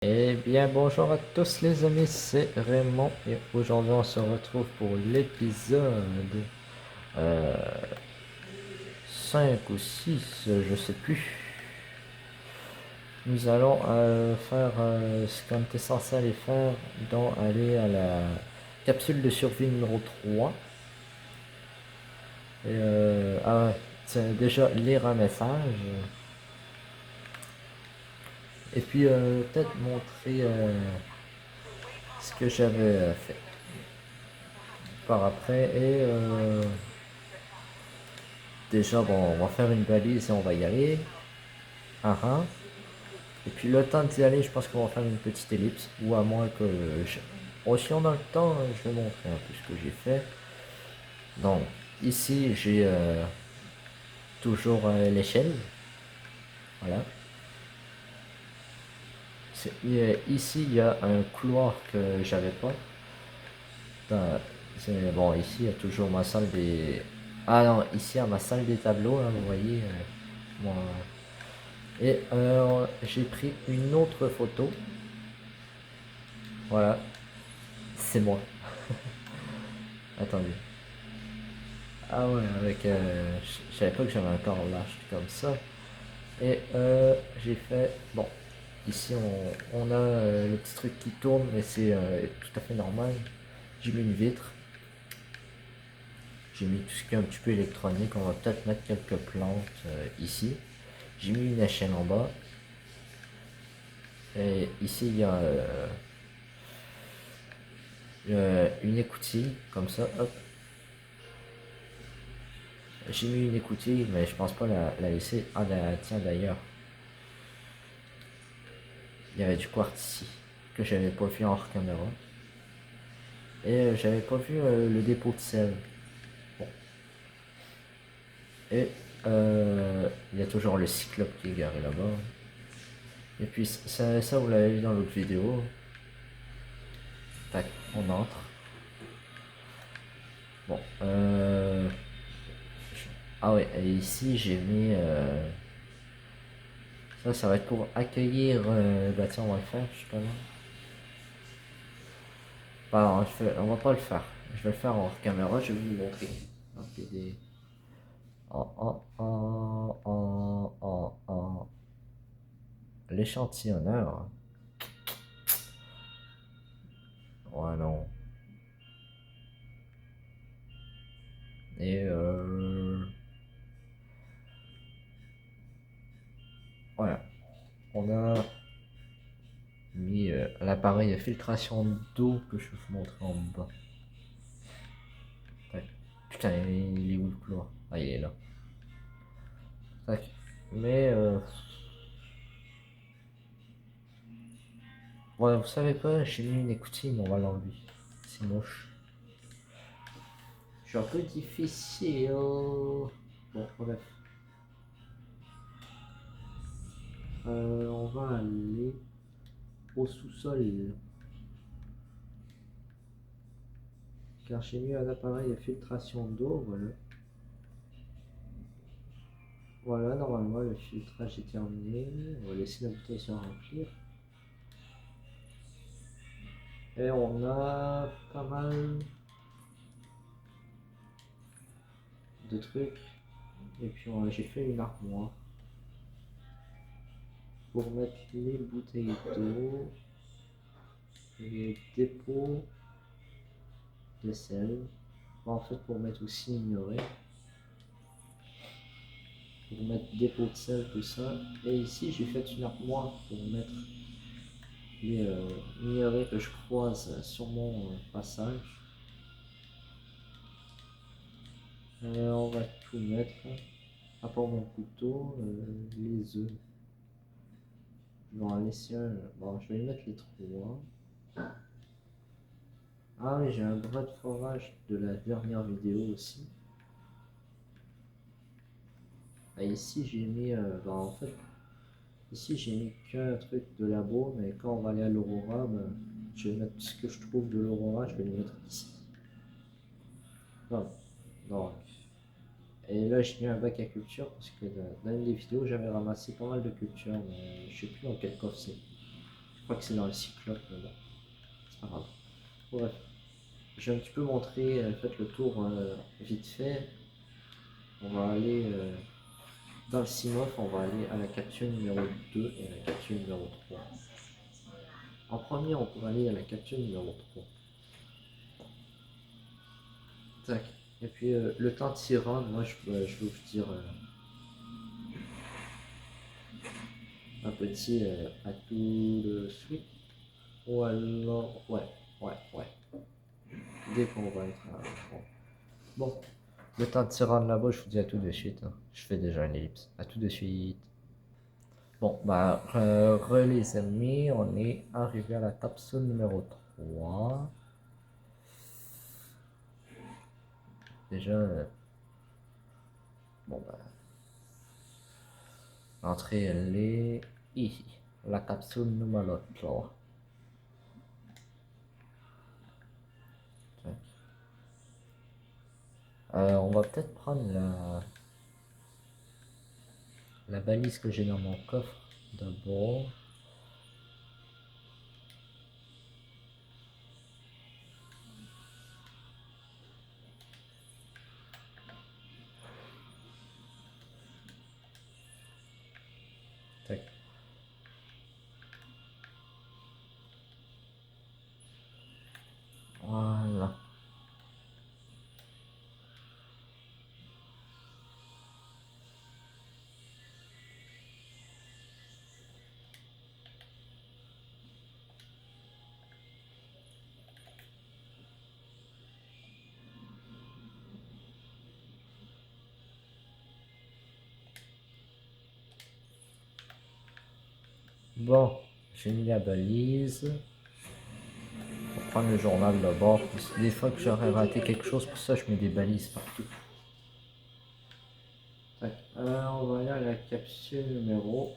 Eh bien, bonjour à tous les amis, c'est Raymond et aujourd'hui on se retrouve pour l'épisode euh, 5 ou 6, je sais plus. Nous allons faire ce qu'on était censé aller faire, donc aller à la capsule de survie numéro 3. Et c'est déjà lire un message. Et puis peut-être montrer ce que j'avais fait par après. Déjà, bon, on va faire une balise et on va y aller. Ah ah. Et puis le temps d'y aller, je pense qu'on va faire une petite ellipse. Ou à moins que... Bon, si on a le temps, je vais montrer un peu ce que j'ai fait. Donc, ici, j'ai toujours l'échelle. Voilà. Ici, il y a un couloir que j'avais pas. Bon, ici, il y a toujours ma salle des... Ah non, ici, à ma salle des tableaux, hein, vous voyez. Moi... Et j'ai pris une autre photo. Voilà, c'est moi. Attendez. Ah ouais, avec. Je savais pas que j'avais un corps lâche comme ça. Et j'ai fait. Bon, ici on a le petit truc qui tourne, mais c'est tout à fait normal. J'ai mis une vitre. J'ai mis tout ce qui est un petit peu électronique. On va peut-être mettre quelques plantes ici. J'ai mis une échelle en bas. Et ici il y a une écoutille, comme ça. Hop. J'ai mis une écoutille, mais je pense pas la laisser. Ah, tiens d'ailleurs. Il y avait du quartz ici, que j'avais pas vu hors caméra. Et j'avais pas vu le dépôt de sel. Bon. Et il y a toujours le cyclope qui est garé là-bas. Et puis ça vous l'avez vu dans l'autre vidéo. Tac, on entre. Bon. Ah ouais, et ici j'ai mis... ça va être pour accueillir... bah tiens, on va le faire justement. Bah, on va pas le faire. Je vais le faire hors caméra, je vais vous montrer. Ok, en l'échantillonneur. Ouais, non. Et voilà. On a mis l'appareil de filtration d'eau que je vais vous montrer en bas. Tac. Putain, il est où le couloir? Ah, il est là. Tac. Mais ouais, vous savez quoi? J'ai mis une écoutille, mais on va l'enlever. C'est moche. Je suis un peu difficile. Bon, bref. On va aller au sous-sol. Car j'ai mis un appareil de filtration d'eau, voilà. Voilà, normalement le filtrage est terminé. On va laisser la bouteille se remplir. Et on a pas mal de trucs. Et puis j'ai fait une armoire pour mettre les bouteilles d'eau, les dépôts de sel. Bon, en fait, pour mettre aussi ignoré. Pour mettre dépôt de sel, tout ça. Et ici, j'ai fait une armoire pour mettre les minerais que je croise sur mon passage. On va tout mettre, à part mon couteau, les œufs. Je vais en laisser un. Bon, je vais mettre les trois. Ah oui, j'ai un bras de forage de la dernière vidéo aussi. Ah, ici, j'ai mis. Bah, en fait, ici, j'ai mis qu'un truc de labo, mais quand on va aller à l'Aurora, ben, je vais mettre ce que je trouve de l'Aurora, je vais le mettre ici. Non, non. Et là, j'ai mis un bac à culture parce que dans une des vidéos, j'avais ramassé pas mal de culture, mais je sais plus dans quel coffre c'est. Je crois que c'est dans le cyclope, mais bon, c'est pas grave. Bref, je vais un petit peu montrer, faites le tour vite fait. On va aller dans le CMOF, on va aller à la capsule numéro 2 et à la capsule numéro 3. En premier, on peut aller à la capsule numéro 3. Tac. Et puis le temps tirant, moi je vais vous dire un petit à tout de suite. Ou alors, ouais. Dès qu'on va être à fond. Bon, le temps tirant de là-bas, je vous dis à tout de suite, hein. Je fais déjà une ellipse. À tout de suite. Bon, bah, les amis, on est arrivé à la capsule numéro 3. Déjà, bon, bah, l'entrée, elle est ici. La capsule numéro 3. On va peut-être prendre la balise que j'ai dans mon coffre d'abord. Tac. Voilà. Bon, j'ai mis la balise. On va prendre le journal d'abord. Parce que des fois que j'aurais raté quelque chose, pour ça je mets des balises partout. Tac. On va aller à la capsule numéro.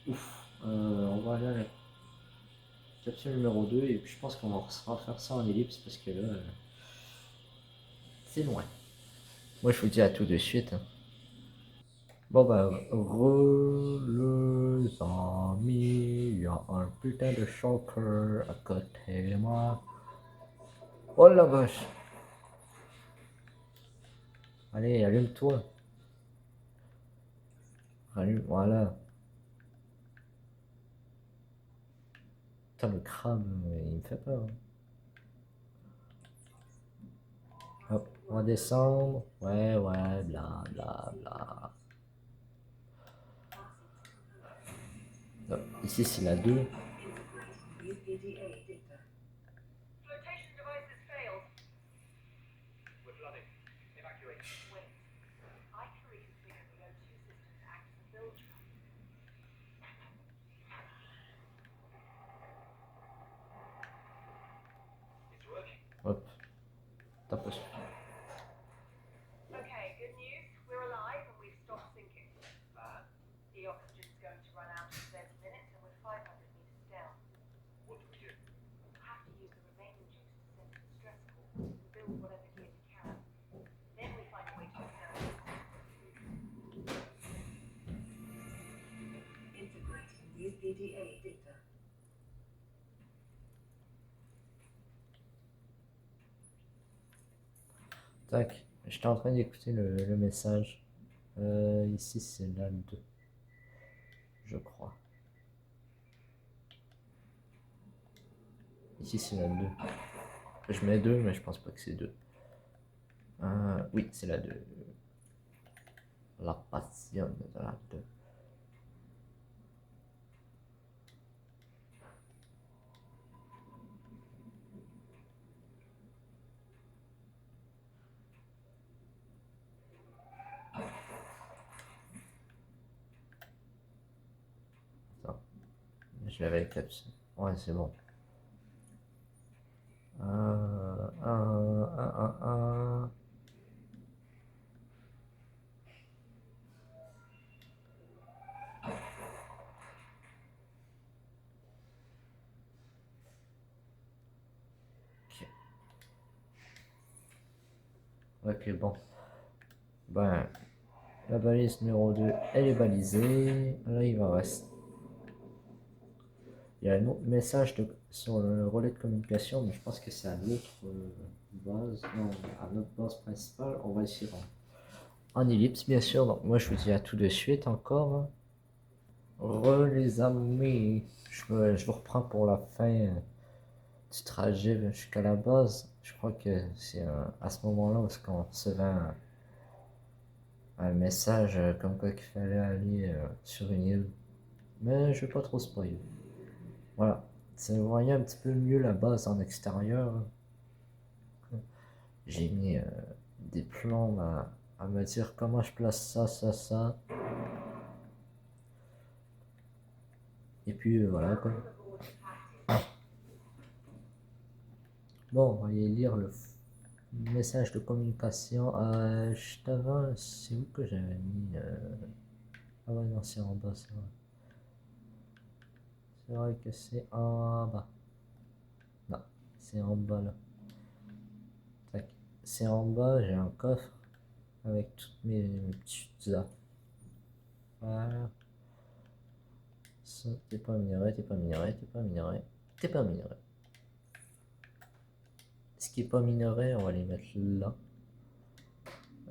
Ouf. On va aller à la capsule numéro 2 et puis je pense qu'on va refaire ça en ellipse parce que là, c'est loin. Moi je vous dis à tout de suite, hein. Bon bah, les amis, il y a un putain de choker à côté de moi. Oh la vache! Allez, allume-toi. Allume, voilà. Putain, le crabe, il me fait peur, hein. Hop, on va descendre. Ouais, bla bla bla. Hop, ici c'est la 2. Hop, tape. Tac, j'étais en train d'écouter le message. Ici c'est la 2, je crois. Ici c'est la 2. Je mets 2, mais je pense pas que c'est 2. Oui, c'est la 2. La passion de la 2. Attends, je l'avais capsule. Ouais, c'est bon. Ok, bon. Ben, la balise numéro 2, elle est balisée. Là, il va rester Il y a un autre message sur le relais de communication, mais je pense que c'est à l'autre base, non, à notre base principale. On va essayer en ellipse, bien sûr. Donc, moi, je vous dis à tout de suite encore, hein. Les amis, je vous reprends pour la fin du trajet jusqu'à la base. Je crois que c'est à ce moment-là où on recevait un message comme quoi qu'il fallait aller sur une île. Mais je vais pas trop spoiler. Voilà. C'est vous voyez un petit peu mieux la base en extérieur. J'ai mis des plans à me dire comment je place ça, ça, ça. Et puis voilà quoi. Bon, on va aller lire le message de communication. Juste avant, c'est où que j'avais mis ah ouais, non, c'est en bas, c'est vrai. C'est vrai que c'est en bas. Non, c'est en bas là. Tac. C'est en bas, j'ai un coffre avec toutes mes petites affaires. Voilà. Ça, t'es pas minerai, t'es pas minerai, t'es pas minerai, t'es pas minerai. Ce qui est pas minerai, on va les mettre là.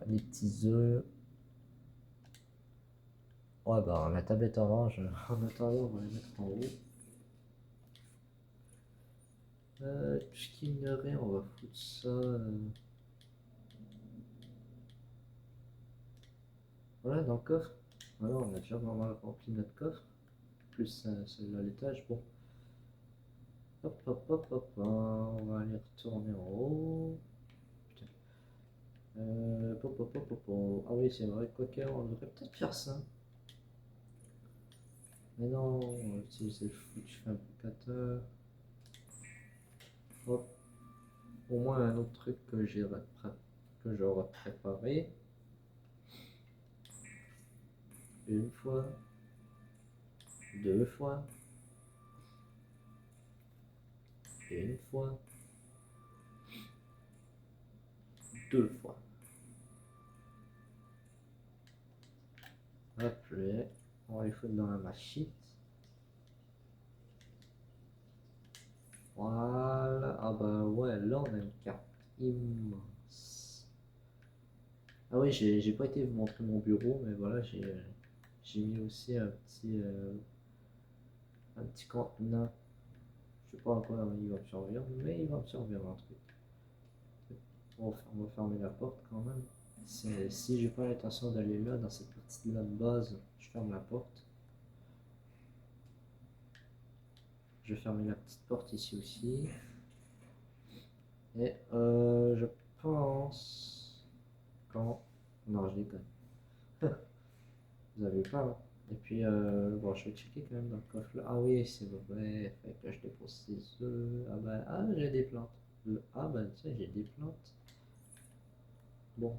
Les petits œufs. Ouais, bah, la tablette orange, en attendant, on va les mettre en haut. Tout ce qui est minerai, on va foutre ça. Voilà, dans le coffre. Voilà, on a déjà vraiment rempli notre coffre. Plus celle-là à l'étage. Bon. Hop, hop, hop, hop. On va aller retourner en haut. Putain. Pop, pop, pop, pop, pop. Ah oui, c'est vrai. Quoique, on devrait peut-être faire ça. Mais non, on va utiliser le foutu fabricateur. Hop. Au moins un autre truc que j'aurais préparé. Une fois. Deux fois. Une fois. Deux fois. Hop, on va les foutre dans la machine. Voilà. Ah bah ouais, là on a une carte immense. Ah oui, j'ai pas été vous montrer mon bureau, mais voilà, j'ai mis aussi un petit contenant. Je sais pas à quoi il va me servir, mais il va me servir un truc. On va fermer la porte quand même. Si j'ai pas l'intention d'aller là, dans cette petite là de base, je ferme la porte. Je vais fermer la petite porte ici aussi. Et je pense quand... Non, je déconne. Vous avez pas, hein. Et puis, bon, je vais checker quand même dans le coffre là. Ah oui, c'est vrai. Fait que je dépose ces œufs. Ah ben, ah, j'ai des plantes. Ah ben, tu sais, j'ai des plantes. Bon.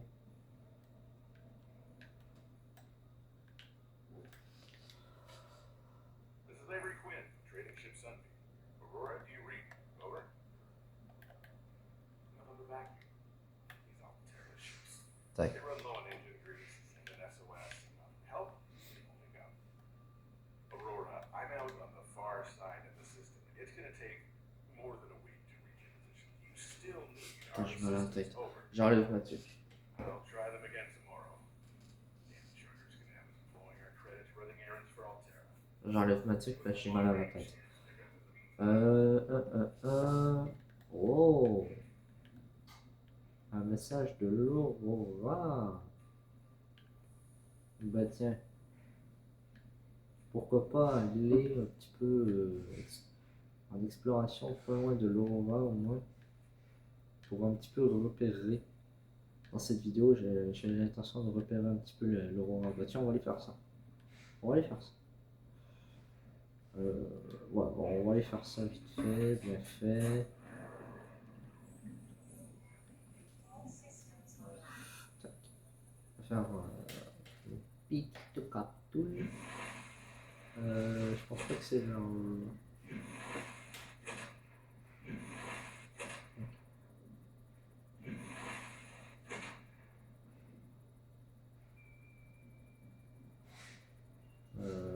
Tac. Putain, j'ai mal à la tête. J'enlève ma tuque. J'enlève ma tuque parce que j'ai mal à la tête. Oh! Un message de l'Aurora. Bah tiens, pourquoi pas aller un petit peu en exploration pas loin de l'Aurora au moins, pour un petit peu repérer. Dans cette vidéo, j'ai l'intention de repérer un petit peu l'Aurora. Bah tiens, on va aller faire ça. On va aller faire ça. Ouais, bon, on va aller faire ça vite fait, bien fait. Tac. On va faire une petite capsule. Je pense pas que c'est genre...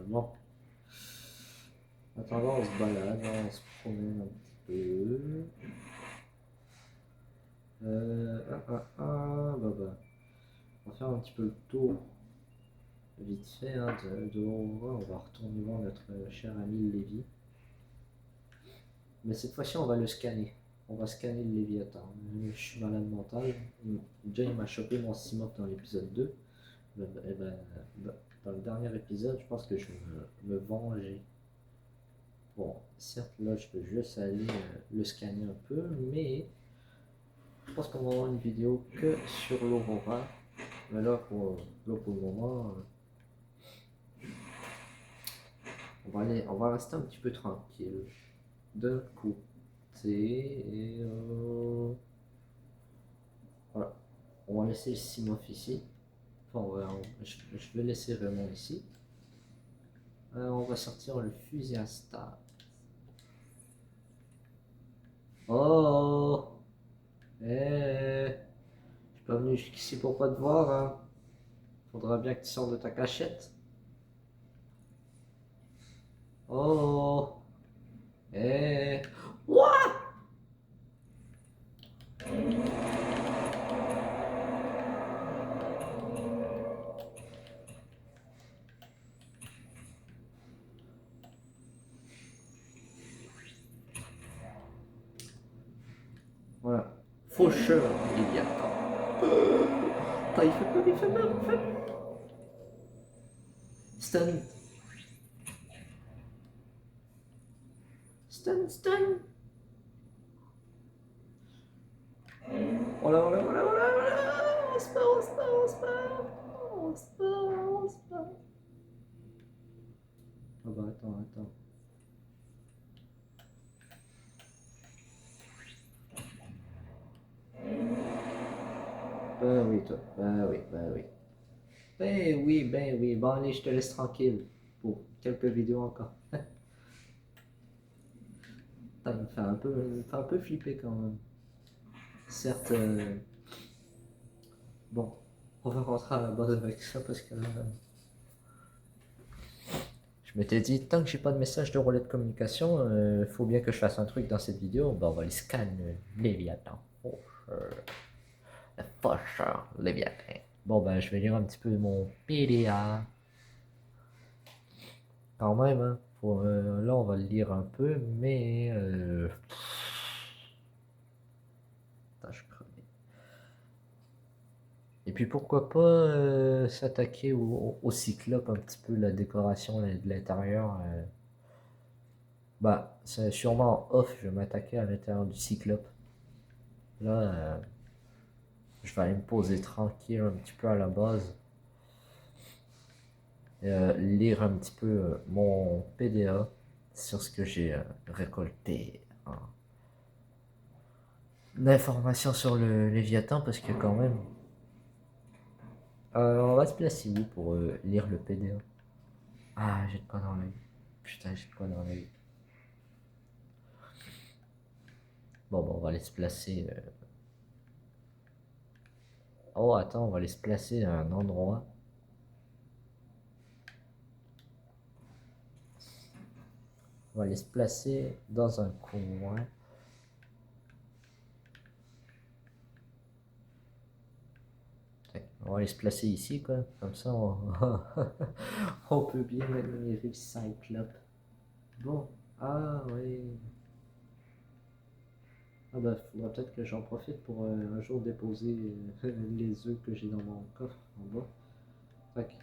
bon. Attendant, on se balade, on se promène un petit peu. Bah. On va faire un petit peu le tour, vite fait, hein, on va retourner voir notre cher ami Lévi. Mais cette fois-ci, on va le scanner. On va scanner le Léviathan. Je suis malade mental. Déjà, il m'a chopé mon Simop dans l'épisode 2. Et ben, dans le dernier épisode, je pense que je vais me venger. Bon, certes, là, je peux juste aller le scanner un peu, mais je pense qu'on va avoir une vidéo que sur l'Aurora. Mais là, pour le moment, on va rester un petit peu tranquille. D'un coup. Et voilà. On va laisser le Simof ici. Enfin, je vais laisser Raymond ici. On va sortir le fusil à star. Oh! Eh! Je suis pas venu jusqu'ici pour pas te voir, hein. Faudra bien que tu sortes de ta cachette. Oh! Eh! What? Voilà. Faucheur, Léviathan. Attends, il fait peur, il fait peur, il fait peur. Stun. Stun, stun. Oh là, oh là, oh là, oh là, oh là. On se bat, on se bat, on se bat. On se bat, on se bat. Ah bah attends. Ben oui, toi. Ben oui, ben oui. Ben oui, ben oui. Bon, allez, je te laisse tranquille pour quelques vidéos encore. Ça me fait un peu flipper quand même. Certes, bon, on va rentrer à la base avec ça parce que là, je m'étais dit, tant que j'ai pas de message de relais de communication, faut bien que je fasse un truc dans cette vidéo. Ben, on va aller scanner Léviathan. Le faucheur Léviathan. Bon, ben, je vais lire un petit peu mon PDA. Quand même, hein. Là, on va le lire un peu, mais. Attends, je crevais. Et puis pourquoi pas s'attaquer au cyclope un petit peu, la décoration de l'intérieur. Bah, c'est sûrement off, je vais m'attaquer à l'intérieur du cyclope. Là, je vais aller me poser tranquille un petit peu à la base. Lire un petit peu mon PDA sur ce que j'ai récolté. Hein. D'informations sur le Léviathan parce que quand même. On va se placer où pour lire le PDA? Ah, j'ai de quoi dans l'œil. Putain, j'ai de quoi dans l'œil. Bon, on va aller se placer. Oh, attends, on va aller se placer à un endroit. On va aller se placer dans un coin. On va aller se placer ici, quoi. Comme ça, on peut bien admirer le Cyclope. Bon, ah oui. Ah bah, faudra peut-être que j'en profite pour un jour déposer les œufs que j'ai dans mon coffre en bas. Tac.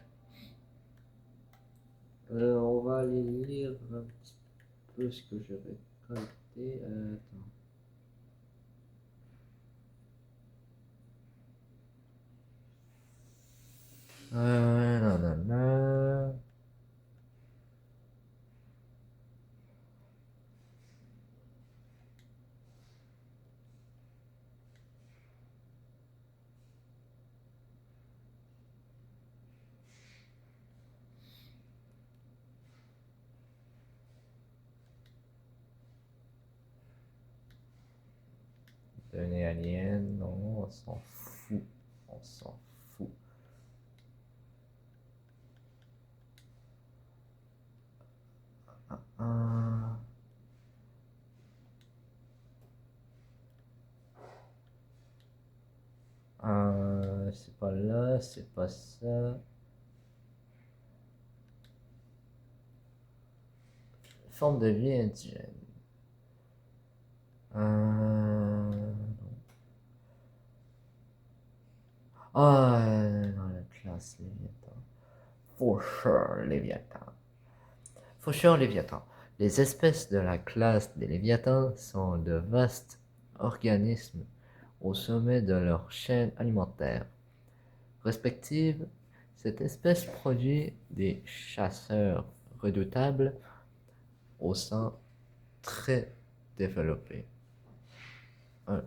On va aller lire un petit peu ce que j'ai récolté. Attends. Nanana. Données alien, non, on s'en fout. On s'en fout. pas là, c'est pas ça. Forme de vie indigène. Dans la classe Léviathan. Faucheur Léviathan. Faucheur Léviathan. Les espèces de la classe des Léviathans sont de vastes organismes au sommet de leur chaîne alimentaire respective. Cette espèce produit des chasseurs redoutables au sang très développé. Un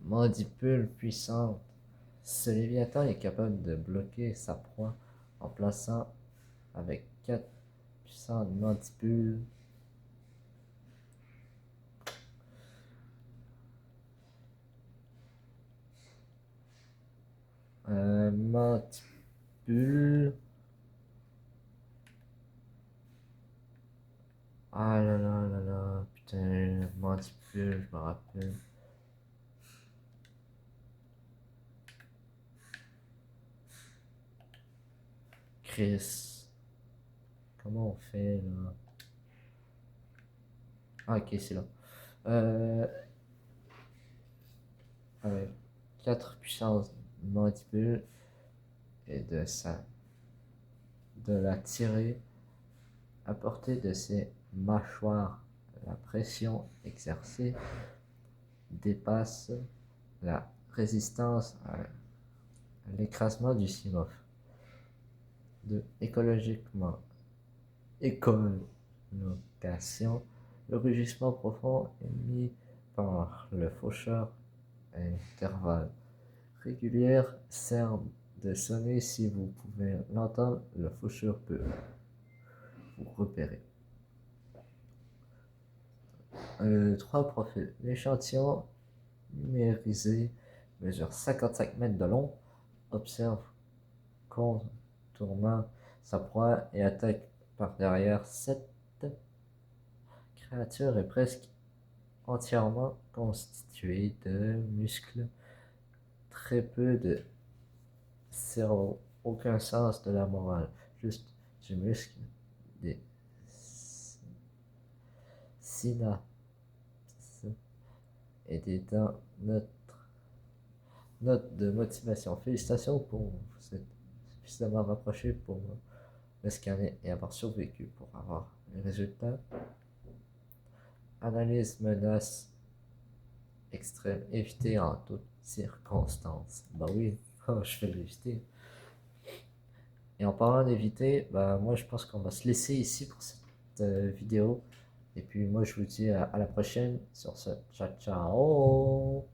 mandibule puissante. Ce Léviathan est capable de bloquer sa proie en plaçant avec 4 puissantes mandibules mandibule. Ah là là là là, putain, mandibule, je me rappelle. Chris, comment on fait là? Ah ok, c'est là. Avec 4 puissances mandibules et de la tirer à portée de ses mâchoires. La pression exercée dépasse la résistance à l'écrasement du cimov. Écologiquement, écolocation, le rugissement profond émis par le faucheur à intervalles réguliers sert de sonner. Si vous pouvez l'entendre, le faucheur peut vous repérer. 3 profils. L'échantillon numérisé mesure 55 mètres de long. Observe contournant sa proie et attaque par derrière. Cette créature est presque entièrement constituée de muscles, très peu de cerveau, aucun sens de la morale, juste du muscle, des synapses et des dents. Note de motivation. Félicitations pour vous êtes suffisamment rapproché pour le scanner et avoir survécu pour avoir les résultats. Analyse menace extrême. Éviter en toutes circonstances. Bah oui, je fais l'éviter. Et en parlant d'éviter, bah moi je pense qu'on va se laisser ici pour cette vidéo. Et puis moi je vous dis à la prochaine sur ce. Ciao ciao.